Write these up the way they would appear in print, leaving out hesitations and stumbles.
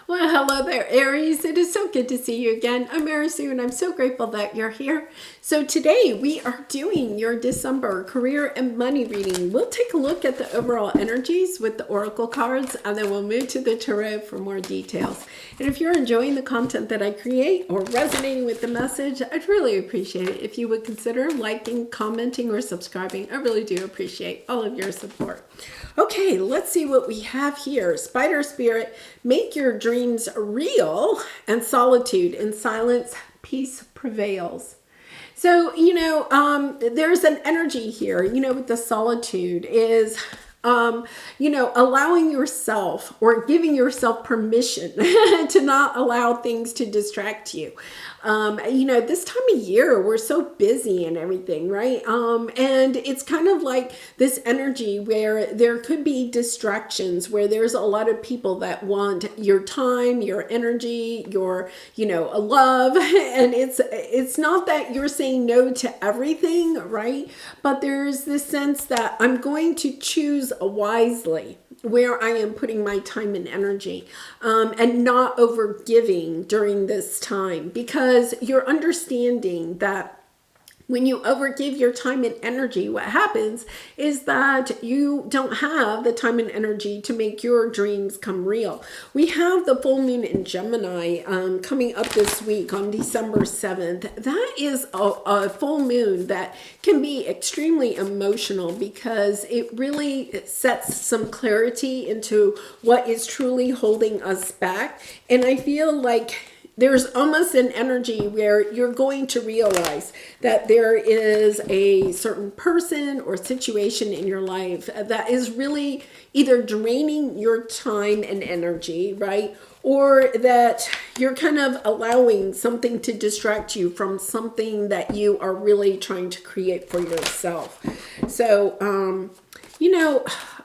Well, hello there, Aries. It is so good to see you again. I'm Aries, and I'm so grateful that you're here. So today we are doing your December career and money reading. We'll take a look at the overall energies with the oracle cards, and then we'll move to the tarot for more details. And if you're enjoying the content that I create or resonating with the message, I'd really appreciate it if you would consider liking, commenting, or subscribing. I really do appreciate all of your support. Okay, let's see what we have here. Spider Spirit, make your dreams real, and solitude in silence, peace prevails. So, there's an energy here, with the solitude is, allowing yourself or giving yourself permission to not allow things to distract you. This time of year, we're so busy and everything, right? And it's kind of like this energy where there could be distractions, where there's a lot of people that want your time, your energy, your, a love. And it's not that you're saying no to everything, right? But there's this sense that I'm going to choose wisely where I am putting my time and energy, and not over giving during this time, because you're understanding that when you overgive your time and energy, what happens is that you don't have the time and energy to make your dreams come real. We have the full moon in Gemini coming up this week on December 7th. That is a full moon that can be extremely emotional because it really sets some clarity into what is truly holding us back. And I feel like there's almost an energy where you're going to realize that there is a certain person or situation in your life that is really either draining your time and energy, right? Or that you're kind of allowing something to distract you from something that you are really trying to create for yourself. So,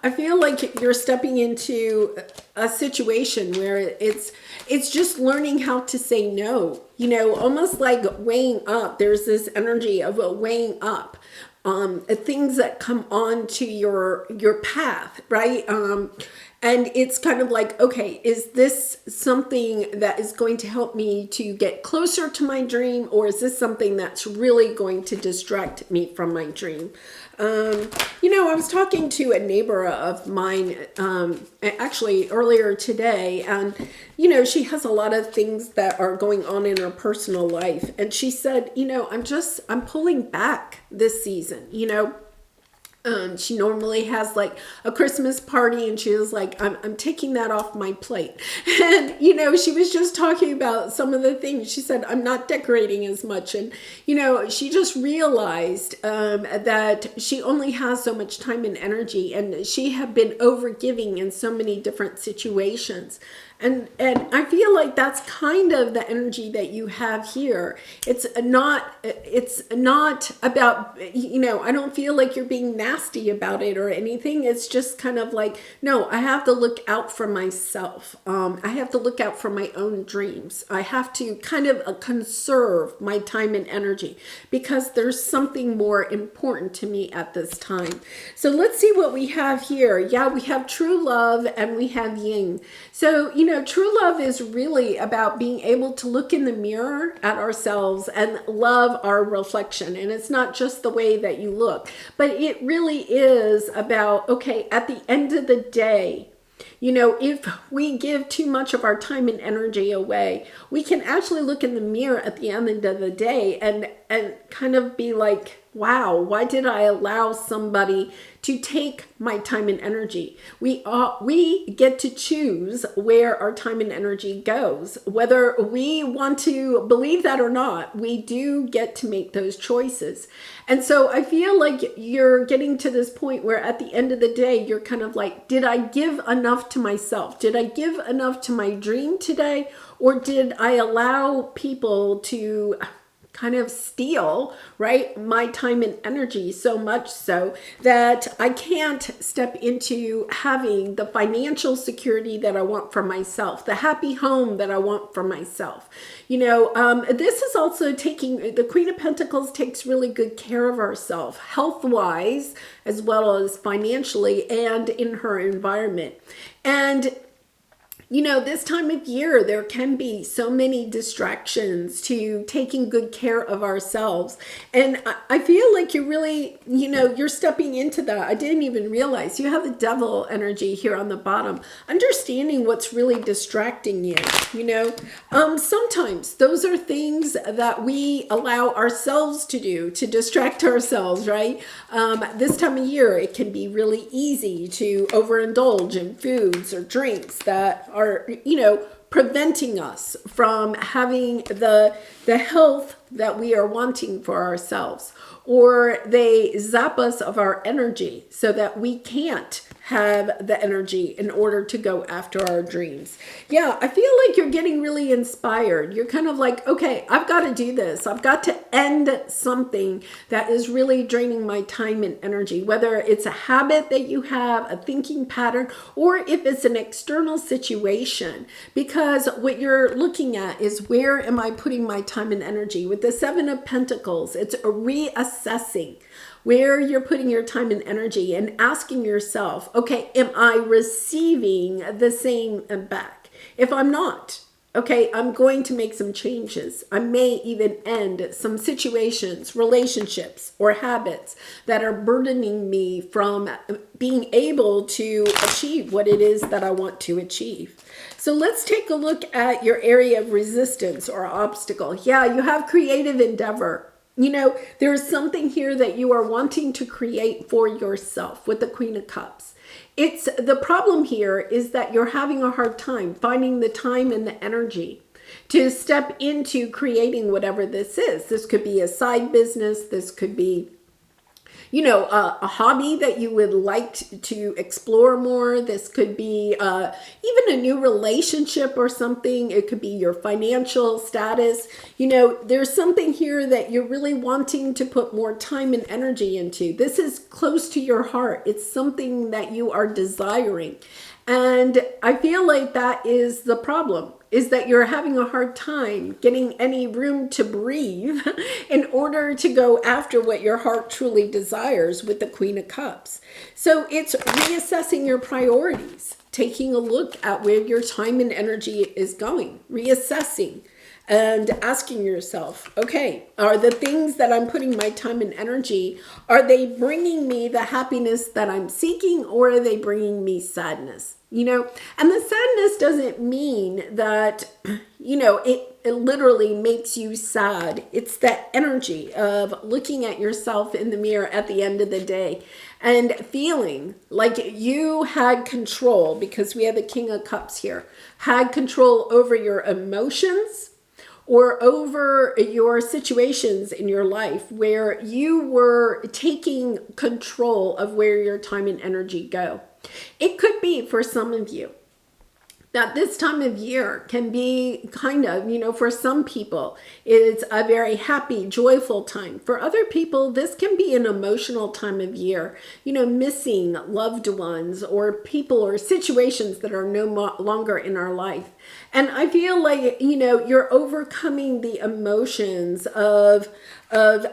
I feel like you're stepping into a situation where it's just learning how to say no, almost like weighing up. There's this energy of a weighing up things that come onto your path, right? And it's kind of like, okay, is this something that is going to help me to get closer to my dream, or is this something that's really going to distract me from my dream? I was talking to a neighbor of mine, actually earlier today, and, she has a lot of things that are going on in her personal life. And she said, I'm pulling back this season, she normally has like a Christmas party, and she was like, I'm taking that off my plate. And, she was just talking about some of the things. She said, I'm not decorating as much. And, she just realized that she only has so much time and energy, and she had been overgiving in so many different situations. And I feel like that's kind of the energy that you have here. It's not about, I don't feel like you're being nasty about it or anything. It's just kind of like, no, I have to look out for myself. I have to look out for my own dreams. I have to kind of conserve my time and energy because there's something more important to me at this time. So let's see what we have here. Yeah, we have true love and we have yin. So, true love is really about being able to look in the mirror at ourselves and love our reflection. And it's not just the way that you look, but it really is about, okay, at the end of the day, if we give too much of our time and energy away, we can actually look in the mirror at the end of the day and kind of be like, wow, why did I allow somebody to take my time and energy? We get to choose where our time and energy goes. Whether we want to believe that or not, we do get to make those choices. And so I feel like you're getting to this point where at the end of the day, you're kind of like, did I give enough to myself? Did I give enough to my dream today? Or did I allow people to kind of steal, right, my time and energy so much so that I can't step into having the financial security that I want for myself, the happy home that I want for myself. This is also the Queen of Pentacles takes really good care of herself, health-wise, as well as financially and in her environment. And This time of year, there can be so many distractions to taking good care of ourselves. And I feel like you're really, you're stepping into that. I didn't even realize you have the devil energy here on the bottom. Understanding what's really distracting you, sometimes those are things that we allow ourselves to do to distract ourselves, right? This time of year, it can be really easy to overindulge in foods or drinks that are, preventing us from having the health that we are wanting for ourselves, or they zap us of our energy so that we can't have the energy in order to go after our dreams. Yeah, I feel like you're getting really inspired. You're kind of like, okay, I've got to do this. I've got to end something that is really draining my time and energy, whether it's a habit that you have, a thinking pattern, or if it's an external situation. Because what you're looking at is, where am I putting my time and energy? With the Seven of Pentacles, it's a reassessing where you're putting your time and energy and asking yourself, okay, am I receiving the same back? If I'm not, okay, I'm going to make some changes. I may even end some situations, relationships, or habits that are burdening me from being able to achieve what it is that I want to achieve. So let's take a look at your area of resistance or obstacle. Yeah, you have creative endeavor. There's something here that you are wanting to create for yourself with the Queen of Cups. It's the problem here is that you're having a hard time finding the time and the energy to step into creating whatever this is. This could be a side business. This could be a hobby that you would like to explore more. This could be even a new relationship or something. It could be your financial status. There's something here that you're really wanting to put more time and energy into. This is close to your heart. It's something that you are desiring. And I feel like that is the problem, is that you're having a hard time getting any room to breathe in order to go after what your heart truly desires with the Queen of Cups. So it's reassessing your priorities, taking a look at where your time and energy is going, reassessing, and asking yourself, okay, are the things that I'm putting my time and energy, are they bringing me the happiness that I'm seeking, or are they bringing me sadness? And the sadness doesn't mean that, it literally makes you sad. It's that energy of looking at yourself in the mirror at the end of the day and feeling like you had control, because we have the King of Cups here, had control over your emotions, or over your situations in your life where you were taking control of where your time and energy go. It could be for some of you that this time of year can be kind of, for some people, it's a very happy, joyful time. For other people, this can be an emotional time of year, missing loved ones or people or situations that are no longer in our life. And I feel like, you're overcoming the emotions of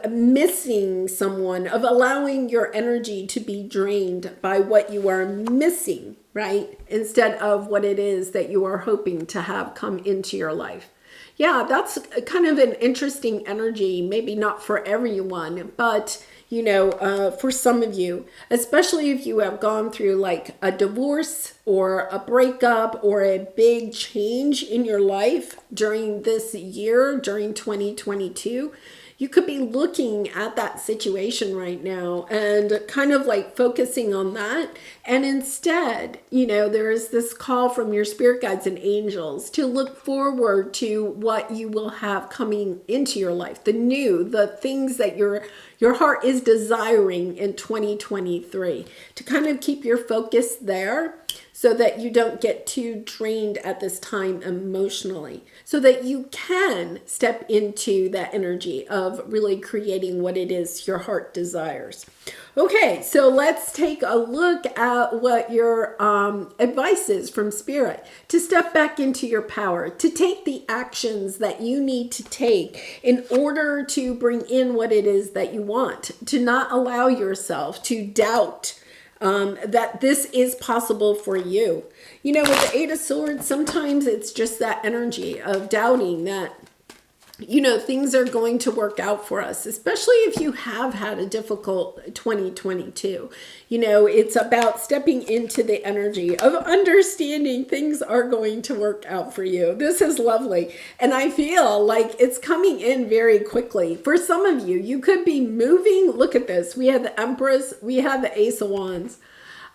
missing someone, of allowing your energy to be drained by what you are missing, right? Instead of what it is that you are hoping to have come into your life. Yeah, that's kind of an interesting energy, maybe not for everyone, but for some of you, especially if you have gone through like a divorce or a breakup or a big change in your life during this year, during 2022, you could be looking at that situation right now and kind of like focusing on that. And instead, there is this call from your spirit guides and angels to look forward to what you will have coming into your life, the things that your heart is desiring in 2023, to kind of keep your focus there so that you don't get too drained at this time emotionally, so that you can step into that energy of really creating what it is your heart desires. Okay, so let's take a look at what your advice is from Spirit to step back into your power, to take the actions that you need to take in order to bring in what it is that you want, to not allow yourself to doubt that this is possible for you. You know, with the Eight of Swords, sometimes it's just that energy of doubting that, you know, things are going to work out for us, especially if you have had a difficult 2022. You know, it's about stepping into the energy of understanding things are going to work out for you. This is lovely. And I feel like it's coming in very quickly. For some of you, you could be moving. Look at this. We have the Empress. We have the Ace of Wands.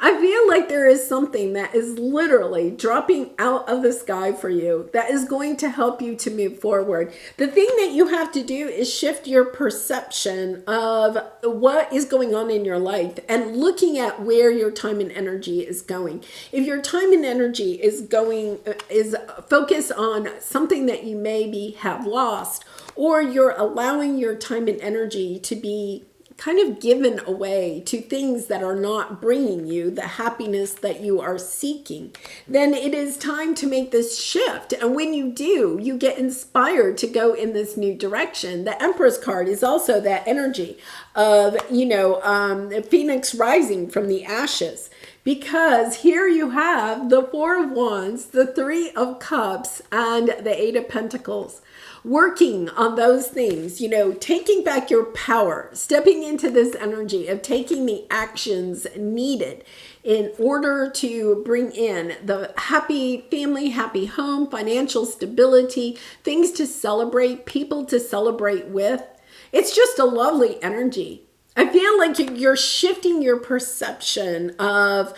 I feel like there is something that is literally dropping out of the sky for you that is going to help you to move forward. The thing that you have to do is shift your perception of what is going on in your life and looking at where your time and energy is going. If your time and energy is focused on something that you maybe have lost, or you're allowing your time and energy to be kind of given away to things that are not bringing you the happiness that you are seeking, then it is time to make this shift. And when you do, you get inspired to go in this new direction. The Empress card is also that energy of, you know, Phoenix rising from the ashes. Because here you have the Four of Wands, the Three of Cups, and the Eight of Pentacles. Working on those things, you know, taking back your power, stepping into this energy of taking the actions needed in order to bring in the happy family, happy home, financial stability, things to celebrate, people to celebrate with. It's just a lovely energy. I feel like you're shifting your perception of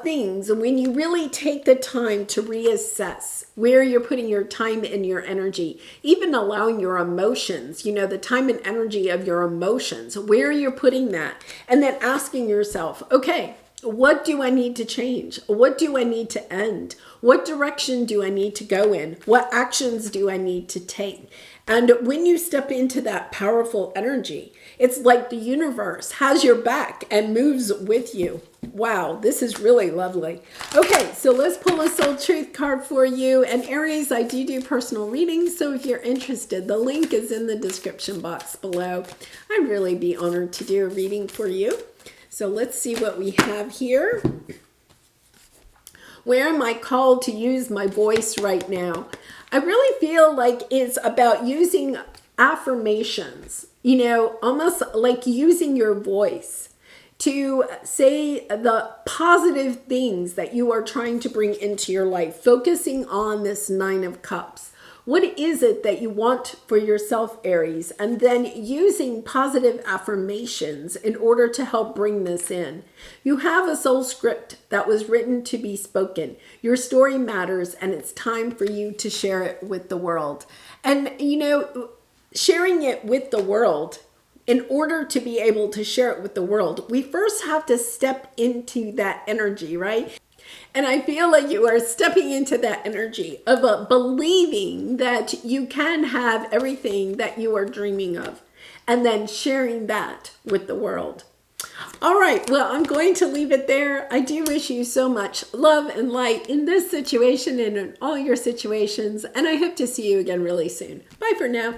things, and when you really take the time to reassess where you're putting your time and your energy, even allowing your emotions, you know, the time and energy of your emotions, where you're putting that, and then asking yourself, okay, what do I need to change? What do I need to end? What direction do I need to go in? What actions do I need to take? And when you step into that powerful energy, it's like the universe has your back and moves with you. Wow, this is really lovely. Okay, so let's pull a soul truth card for you. And Aries, I do personal readings, so if you're interested, the link is in the description box below. I'd really be honored to do a reading for you. So let's see what we have here. Where am I called to use my voice right now? I really feel like it's about using affirmations, you know, almost like using your voice to say the positive things that you are trying to bring into your life, focusing on this Nine of Cups. What is it that you want for yourself, Aries? And then using positive affirmations in order to help bring this in. You have a soul script that was written to be spoken. Your story matters, and it's time for you to share it with the world. And, you know, sharing it with the world, in order to be able to share it with the world, we first have to step into that energy, right? And I feel like you are stepping into that energy of believing that you can have everything that you are dreaming of, and then sharing that with the world. All right, well, I'm going to leave it there. I do wish you so much love and light in this situation and in all your situations, and I hope to see you again really soon. Bye for now.